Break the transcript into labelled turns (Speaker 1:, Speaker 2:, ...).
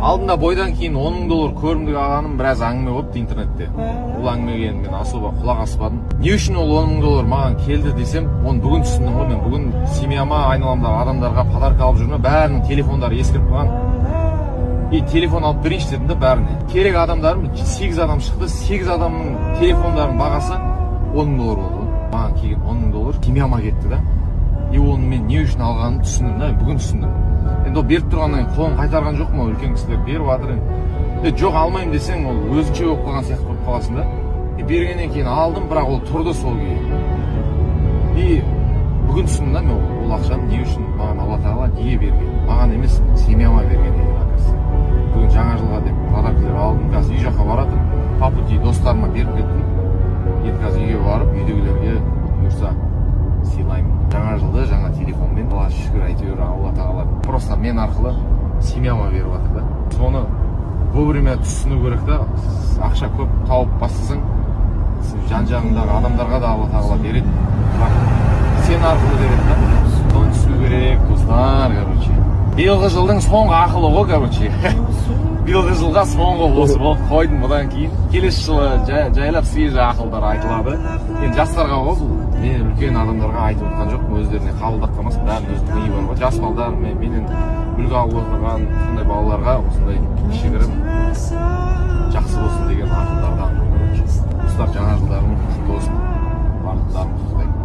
Speaker 1: алдында бойдан кейін $10,000 көрімдік алғаным біраз әңгіме болыпты интернетте. Ол әңгімеге мен особо құлақ аспадым. Не үшін ол $10,000 маған келді десем, оны бүгін түсіндім ғой. Мен бүгін семьяма, айналамдағы адамдарға подарка алып жүрмін, бәрінің телефондары ескіріп қалған. И телефон алып берейінші дедім да бәріне. Керек адамдарым 8 адам шықты, 8 адамның телефондарының бағасы $10,000 болды. Маған келген $10,000 семьяма кетті да. И оны мен не үшін алғанын түсіндім да, бүгін түсіндім. Енді ол беріп тұрғаннан кейін қолын қайтарған жоқ ма, үлкен кісілер беріп жатыр енді. Жоқ алмаймын десең, ол өзінше болып қалған сияқты болып қаласың да. Бергеннен кейін алдым, бірақ ол тұрды сол күйі. И бүгін түсіндім да, мен ол ақшаны не үшін маған Алла тағала неге берген? Маған емес, семьяма берген еді. Бүгін жаңа жылға деп подаркалар алдым, қазір үй жаққа баратырмын. По пути достарыма беріп кеттім. Енді қазір үйге барып, үйдегілерге бұйырса сыйлаймын. Жаңа жылды жаңа телефонмен, Аллаға шүкір, әйтеуір Алла тағала просто мен арқылы семьяма беріп жатыр да. Соны вовремя түсіну керек та. Ақша көп тауып бастасаң, жан-жағыңдағы адамдарға да Алла тағала береді. Бірақ сен арқылы береді да. Соны түсіну керек, достар, короче. Биылғы жылдың соңғы ақылы ғой, короче. Биылғы жылға соңғы осы болып қойдым. Бұдан кейін келесі жылы жайлап свежий ақылдар айтылады. Енді жастарға ғой бұл. Мен үлкен адамдарға айтып отқан жоқпын, өздеріне қабылдап қалмасын, бәрінің өзінің миы бар ғой. Жас балдар, менен үлгі алып отырған сондай балаларға осындай кішігірім жақсы болсын деген ақылдардан. Достар, жаңа жылдарың құтты болсын. Барлықтарыңыз